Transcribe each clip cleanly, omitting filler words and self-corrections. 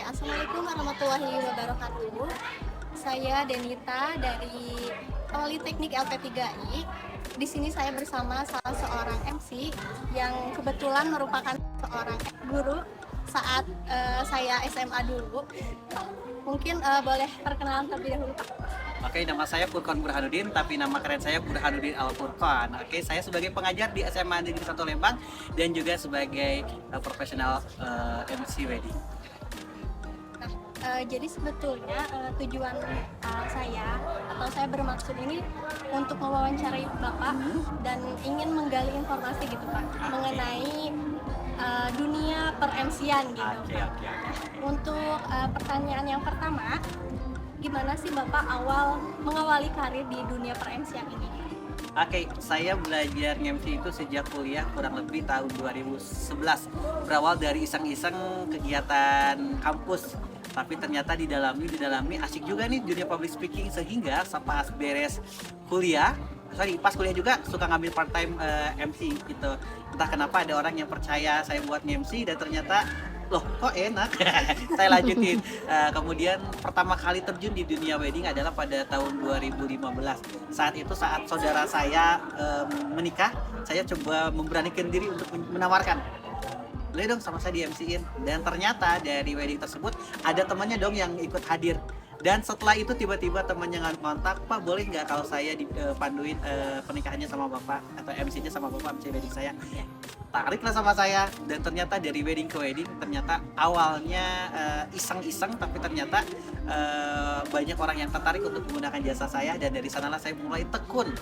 Assalamualaikum warahmatullahi wabarakatuh. Saya Denita dari Politeknik LP3I. Di sini saya bersama salah seorang MC yang kebetulan merupakan seorang guru saat saya SMA dulu. Mungkin boleh perkenalan terlebih dahulu, Pak. Oke, nama saya Furqan Burhanuddin, tapi nama keren saya Burhanuddin Al Furqan. Oke, saya sebagai pengajar di SMA Negeri 1 Lembang dan juga sebagai profesional MC wedding. Jadi sebetulnya tujuan saya bermaksud ini untuk mewawancarai Bapak dan ingin menggali informasi gitu Pak mengenai dunia per-MC-an gitu. Oke. Untuk pertanyaan yang pertama, gimana sih Bapak mengawali karir di dunia per-MC-an ini? Oke, saya belajar MC itu sejak kuliah kurang lebih tahun 2011. Berawal dari iseng-iseng kegiatan kampus. Tapi ternyata didalami asik juga nih dunia public speaking, sehingga pas beres kuliah, pas kuliah juga suka ngambil part time MC gitu. Entah kenapa ada orang yang percaya saya buat MC dan ternyata loh kok enak. Saya lanjutin. Kemudian pertama kali terjun di dunia wedding adalah pada tahun 2015. Saat saudara saya menikah, saya coba memberanikan diri untuk menawarkan, boleh dong sama saya di MC-in. Dan ternyata dari wedding tersebut ada temannya dong yang ikut hadir. Dan setelah itu tiba-tiba temannya ngontak, Pak boleh nggak kalau saya dipanduin pernikahannya sama Bapak atau MC-nya sama Bapak, MC wedding saya. Tariklah sama saya, dan ternyata dari wedding ke wedding, ternyata awalnya iseng-iseng, tapi ternyata banyak orang yang tertarik untuk menggunakan jasa saya. Dan dari sanalah saya mulai tekun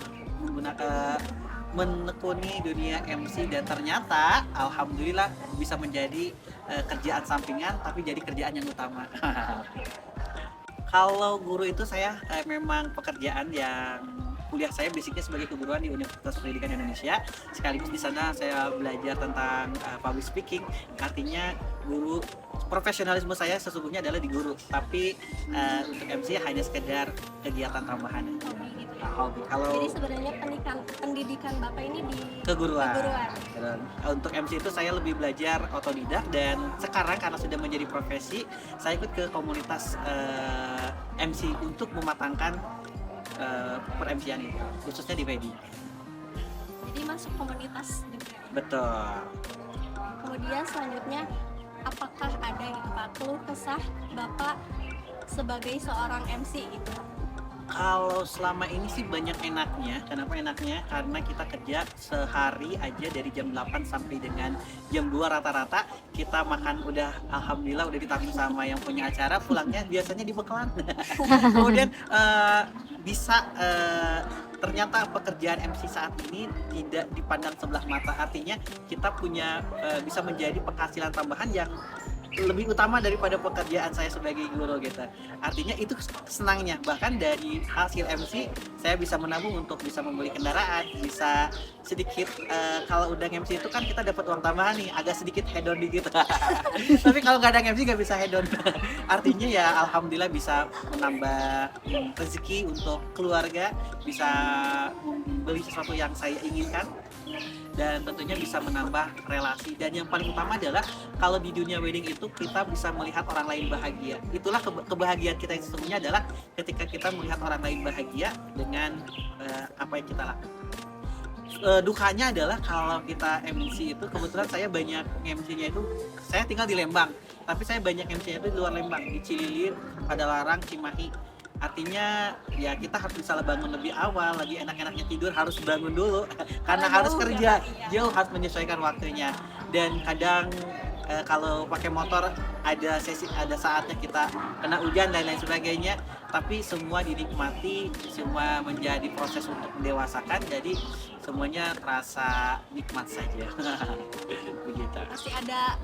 menekuni dunia MC, dan ternyata alhamdulillah bisa menjadi kerjaan sampingan tapi jadi kerjaan yang utama. Kalau guru itu saya memang pekerjaan yang kuliah saya basicnya sebagai keguruan di Universitas Pendidikan Indonesia, sekaligus di sana saya belajar tentang public speaking. Artinya guru, profesionalisme saya sesungguhnya adalah di guru, tapi untuk MC hanya sekedar kegiatan tambahan. Hobi. Jadi sebenarnya pendidikan Bapak ini di keguruan. keguruan. Untuk MC itu saya lebih belajar otodidak, dan sekarang karena sudah menjadi profesi, saya ikut ke komunitas MC untuk mematangkan per-MC-an itu, khususnya di wedding. Jadi masuk komunitas juga. Betul. Kemudian selanjutnya, apakah ada gitu Pak keluh kesah Bapak sebagai seorang MC gitu? Kalau selama ini sih banyak enaknya. Kenapa enaknya? Karena kita kerja sehari aja dari jam 8 sampai dengan jam 2 rata-rata. Kita makan udah alhamdulillah udah ditanggung sama yang punya acara, pulangnya biasanya dibekalan. Kemudian ternyata pekerjaan MC saat ini tidak dipandang sebelah mata. Artinya kita punya bisa menjadi penghasilan tambahan yang lebih utama daripada pekerjaan saya sebagai guru gitu. Artinya itu senangnya, bahkan dari hasil MC saya bisa menabung untuk bisa membeli kendaraan, bisa sedikit kalau udah MC itu kan kita dapat uang tambahan nih, agak sedikit hedon dikit. Tapi kalau nggak ada MC nggak bisa hedon. Artinya ya alhamdulillah bisa menambah rezeki untuk keluarga, bisa beli sesuatu yang saya inginkan, dan tentunya bisa menambah relasi. Dan yang paling utama adalah kalau di dunia wedding itu kita bisa melihat orang lain bahagia. Itulah kebahagiaan kita yang sesungguhnya, adalah ketika kita melihat orang lain bahagia dengan apa yang kita lakukan. Dukanya adalah kalau kita MC itu, kebetulan saya banyak MC-nya itu, saya tinggal di Lembang, tapi saya banyak MC-nya itu di luar Lembang, di Cililir, Padalarang, Cimahi. Artinya ya kita harus bisa bangun lebih awal, lagi enak-enaknya tidur harus bangun dulu karena harus kerja jauh, harus menyesuaikan waktunya. Dan kadang kalau pakai motor ada saatnya kita kena hujan dan lain sebagainya, tapi semua dinikmati, semua menjadi proses untuk mendewasakan, jadi semuanya terasa nikmat saja. Begitu. Pasti ada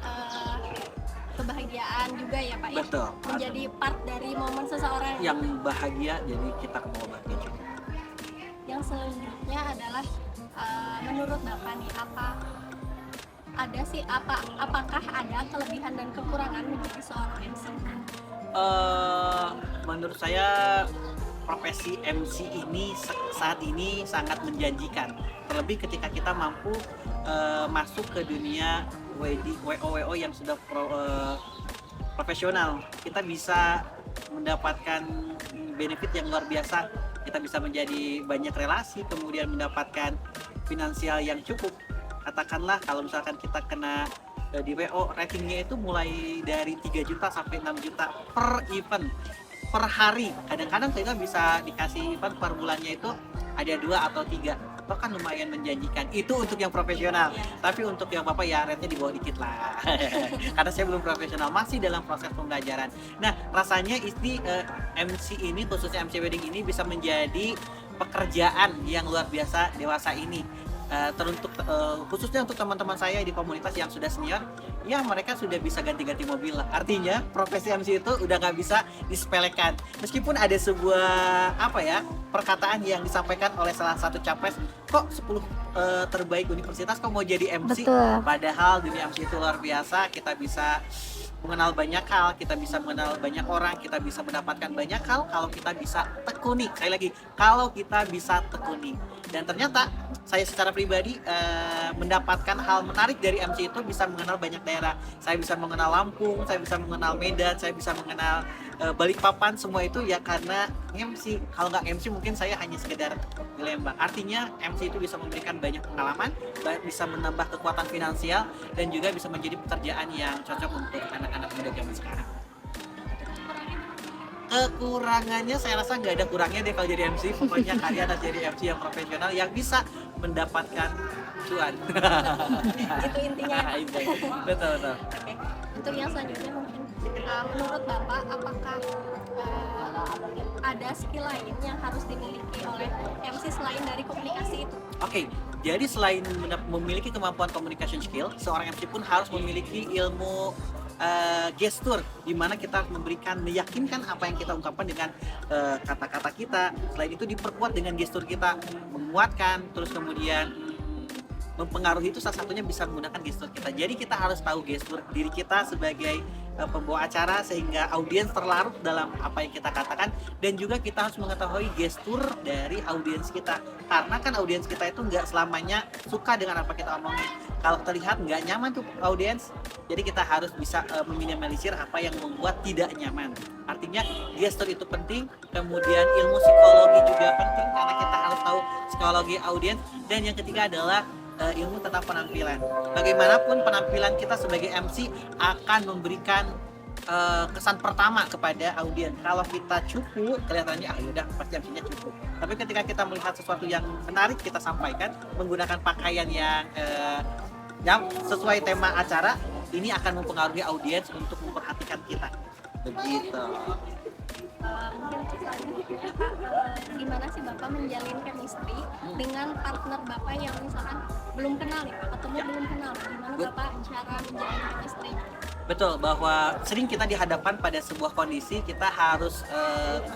kebahagiaan juga ya Pak. Betul. Ya? Menjadi part dari momen seseorang yang bahagia, jadi kita mau bahagia juga. Yang selanjutnya adalah menurut Bapak nih, apakah ada kelebihan dan kekurangan menjadi seorang MC? Menurut saya profesi MC ini saat ini sangat menjanjikan, terlebih ketika kita mampu masuk ke dunia WO yang sudah profesional, kita bisa mendapatkan benefit yang luar biasa, kita bisa menjadi banyak relasi, kemudian mendapatkan finansial yang cukup. Katakanlah kalau misalkan kita kena di WO, ratingnya itu mulai dari 3 juta sampai 6 juta per event, per hari. Kadang-kadang kita bisa dikasih event per bulannya itu ada 2 atau 3. Itu kan lumayan menjanjikan. Itu untuk yang profesional. Tapi untuk yang Bapak ya rate-nya di bawah dikit lah. Karena saya belum profesional, masih dalam proses pembelajaran. Nah, rasanya MC ini, khususnya MC Wedding ini bisa menjadi pekerjaan yang luar biasa dewasa ini. Teruntuk khususnya untuk teman-teman saya di komunitas yang sudah senior, ya mereka sudah bisa ganti-ganti mobil lah. Artinya profesi MC itu udah nggak bisa disepelekan. Meskipun ada sebuah perkataan yang disampaikan oleh salah satu capres, kok 10 terbaik universitas kok mau jadi MC? Betul. Padahal dunia MC itu luar biasa. Kita bisa mengenal banyak hal, kita bisa mengenal banyak orang, kita bisa mendapatkan banyak hal kalau kita bisa tekuni. Sekali lagi, kalau kita bisa tekuni. Dan ternyata saya secara pribadi mendapatkan hal menarik dari MC itu, bisa mengenal banyak daerah. Saya bisa mengenal Lampung, saya bisa mengenal Medan, saya bisa mengenal Balikpapan, semua itu ya karena MC. Kalau nggak MC mungkin saya hanya sekedar di Lembang. Artinya MC itu bisa memberikan banyak pengalaman, bisa menambah kekuatan finansial, dan juga bisa menjadi pekerjaan yang cocok untuk anak-anak muda zaman sekarang. Kekurangannya saya rasa nggak ada kurangnya deh kalau jadi MC. Pokoknya kalian harus jadi MC yang profesional yang bisa mendapatkan cuan. Itu intinya. Betul. Oke. Untuk yang selanjutnya mungkin menurut Bapak apakah ada skill lain yang harus dimiliki oleh MC selain dari komunikasi itu? Oke, jadi selain memiliki kemampuan communication skill, seorang MC pun harus memiliki ilmu gestur, di mana kita meyakinkan apa yang kita ungkapkan dengan kata-kata kita. Selain itu diperkuat dengan gestur kita, menguatkan, terus kemudian mempengaruhi itu salah satunya bisa menggunakan gestur kita. Jadi kita harus tahu gestur diri kita sebagai pembawa acara sehingga audiens terlarut dalam apa yang kita katakan, dan juga kita harus mengetahui gestur dari audiens kita, karena kan audiens kita itu nggak selamanya suka dengan apa kita omongin. Kalau terlihat nggak nyaman tuh audiens, jadi kita harus bisa meminimalisir apa yang membuat tidak nyaman. Artinya gestur itu penting, kemudian ilmu psikologi juga penting karena kita harus tahu psikologi audiens, dan yang ketiga adalah ilmu tentang penampilan. Bagaimanapun penampilan kita sebagai MC akan memberikan kesan pertama kepada audiens. Kalau kita cupu, kelihatannya yaudah pasti MC-nya cupu. Tapi ketika kita melihat sesuatu yang menarik kita sampaikan menggunakan pakaian yang sesuai tema acara, ini akan mempengaruhi audiens untuk memperhatikan kita. Begitu. Mungkin selanjutnya gimana sih Bapak menjalin chemistry dengan partner Bapak yang misalkan belum kenal ya, ketemu belum kenal, gimana Bapak cara menjalin chemistry? Betul, bahwa sering kita dihadapkan pada sebuah kondisi kita harus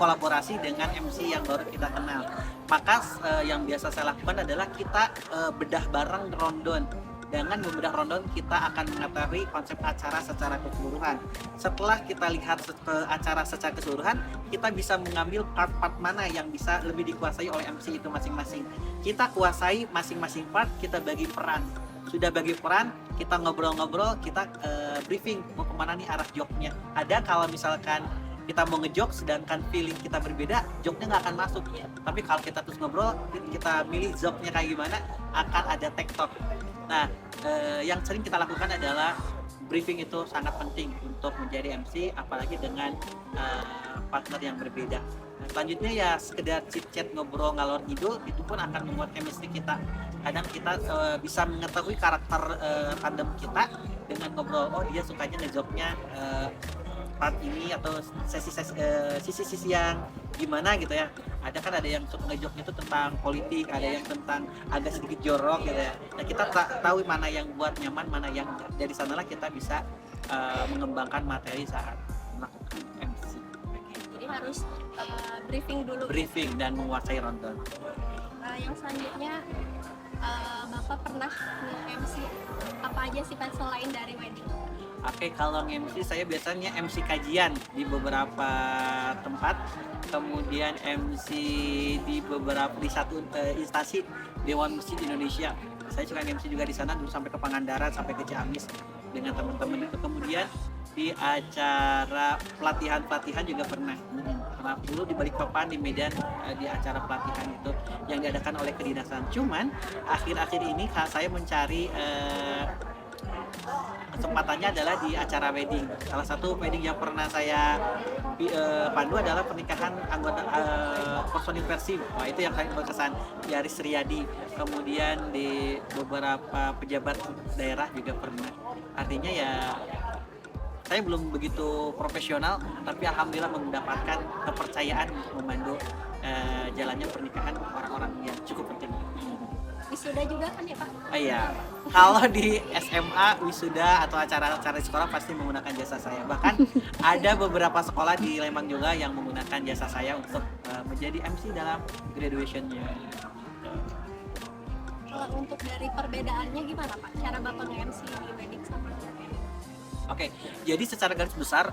kolaborasi dengan MC yang baru kita kenal. Maka yang biasa saya lakukan adalah kita bedah bareng rundown. Dengan membedah rundown kita akan mengetahui konsep acara secara keseluruhan. Setelah kita lihat acara secara keseluruhan, kita bisa mengambil part-part mana yang bisa lebih dikuasai oleh MC itu masing-masing. Kita kuasai masing-masing part, kita bagi peran. Sudah bagi peran, kita ngobrol-ngobrol, kita briefing mau kemana nih arah joknya. Ada kalau misalkan kita mau ngejok sedangkan feeling kita berbeda, joknya nggak akan masuk. Tapi kalau kita terus ngobrol, kita milih joknya kayak gimana, akan ada tektok. Nah, yang sering kita lakukan adalah briefing itu sangat penting untuk menjadi MC, apalagi dengan partner yang berbeda. Nah, selanjutnya ya sekedar chit-chat, ngobrol ngalor ngidul, itu pun akan membuat chemistry kita. Kadang kita bisa mengetahui karakter tandem kita dengan ngobrol, oh dia sukanya ngejoknya part ini atau sisi-sisi yang gimana gitu ya. Ada yang suka ngejoknya itu tentang politik, ada yang tentang agak sedikit jorok gitu ya. Nah kita tahu mana yang buat nyaman, mana yang enggak. Dari sanalah kita bisa mengembangkan materi saat melakukan MC. Jadi harus briefing dulu. Briefing dan menguasai rundown. Yang selanjutnya Bapak pernah nge-MC apa aja sih Pak selain dari wedding? Oke, kalau MC saya biasanya MC kajian di beberapa tempat, kemudian MC di satu instansi Dewan Masjid Indonesia. Saya suka MC juga di sana, dulu sampai ke Pangandaran, sampai ke Ciamis dengan teman-teman itu. Kemudian di acara pelatihan juga pernah dulu di Balikpapan, di Medan, di acara pelatihan itu yang diadakan oleh kedinasan. Cuman akhir-akhir ini saya mencari kesempatannya adalah di acara wedding. Salah satu wedding yang pernah saya pandu adalah pernikahan anggota personil Persib. Wah, itu yang paling berkesan, di Aris Riyadi. Kemudian di beberapa pejabat daerah juga pernah. Artinya ya saya belum begitu profesional, tapi alhamdulillah mendapatkan kepercayaan untuk memandu jalannya pernikahan orang-orang yang cukup penting. Wisuda juga kan ya Pak? Iya, kalau di SMA wisuda atau acara-acara di sekolah pasti menggunakan jasa saya. Bahkan ada beberapa sekolah di Lembang juga yang menggunakan jasa saya untuk menjadi MC dalam graduation-nya. Kalau untuk dari perbedaannya gimana Pak? Cara Bapak nge-MC di wedding sama Oke, jadi secara garis besar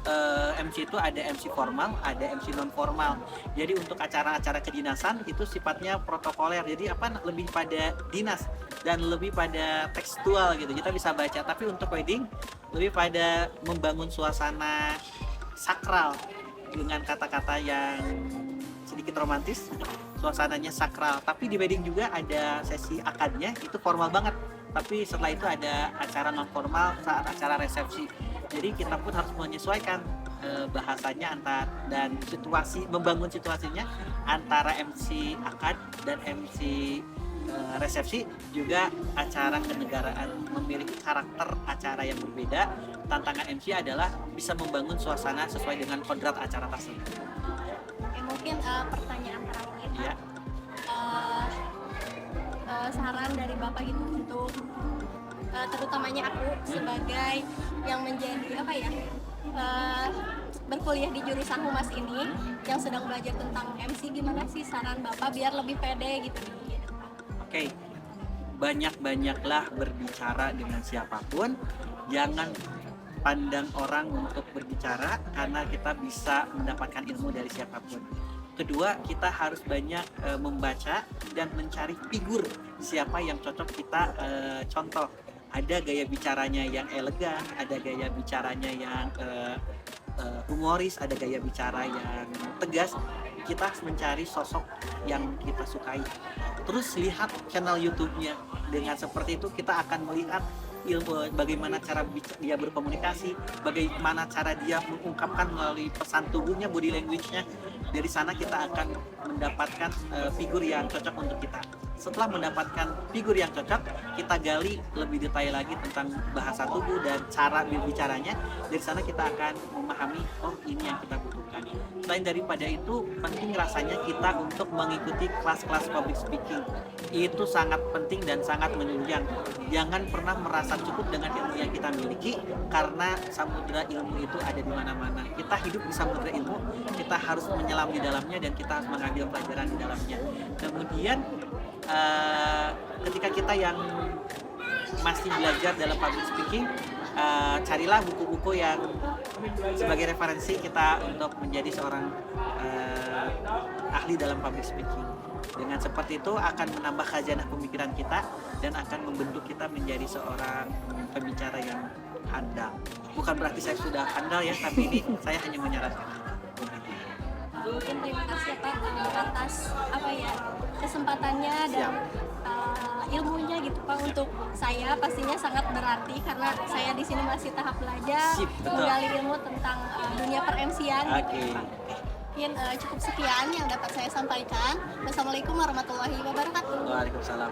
MC itu ada MC formal, ada MC non formal. Jadi untuk acara-acara kedinasan itu sifatnya protokoler. Jadi lebih pada dinas dan lebih pada tekstual gitu. Kita bisa baca. Tapi untuk wedding lebih pada membangun suasana sakral dengan kata-kata yang sedikit romantis. Suasananya sakral. Tapi di wedding juga ada sesi akadnya, itu formal banget. Tapi setelah itu ada acara non formal saat acara resepsi. Jadi kita pun harus menyesuaikan bahasanya dan membangun situasinya antara MC akad dan MC resepsi. Juga acara kenegaraan memiliki karakter acara yang berbeda. Tantangan MC adalah bisa membangun suasana sesuai dengan kodrat acara tersebut. Oke, mungkin pertanyaan terakhir Ya. Saran dari Bapak gitu untuk terutamanya aku sebagai yang menjadi berkuliah di jurusan humas ini yang sedang belajar tentang MC, gimana sih saran Bapak biar lebih pede gitu? Oke, banyak-banyaklah berbicara dengan siapapun. Jangan pandang orang untuk berbicara, karena kita bisa mendapatkan ilmu dari siapapun. Kedua, kita harus banyak membaca dan mencari figur siapa yang cocok kita contoh. Ada gaya bicaranya yang elegan, ada gaya bicaranya yang humoris, ada gaya bicara yang tegas. Kita harus mencari sosok yang kita sukai. Terus lihat channel YouTube-nya. Dengan seperti itu kita akan melihat ilmu bagaimana cara dia berkomunikasi, bagaimana cara dia mengungkapkan melalui pesan tubuhnya, body language-nya. Dari sana kita akan mendapatkan figur yang cocok untuk kita. Setelah mendapatkan figur yang cocok, kita gali lebih detail lagi tentang bahasa tubuh dan cara berbicaranya. Dari sana kita akan memahami, oh ini yang kita butuhkan. Selain daripada itu, penting rasanya kita untuk mengikuti kelas-kelas public speaking. Itu sangat penting dan sangat menunjang. Jangan pernah merasa cukup dengan ilmu yang kita miliki, karena samudera ilmu itu ada di mana-mana. Kita hidup di samudera ilmu, kita harus menyelam di dalamnya dan kita harus mengambil pelajaran di dalamnya. Kemudian ketika kita yang masih belajar dalam public speaking, carilah buku-buku yang sebagai referensi kita untuk menjadi seorang ahli dalam public speaking. Dengan seperti itu akan menambah khazanah pemikiran kita dan akan membentuk kita menjadi seorang pembicara yang handal. Bukan berarti saya sudah handal ya, tapi ini saya hanya menyarankan. Mungkin terima kasih ya Pak atas kesempatannya dan ilmunya gitu Pak. Untuk saya pastinya sangat berarti karena saya di sini masih tahap belajar, menggali ilmu tentang dunia per-MC-an gitu Pak. Mungkin cukup sekian yang dapat saya sampaikan. Wassalamualaikum warahmatullahi wabarakatuh. Waalaikumsalam.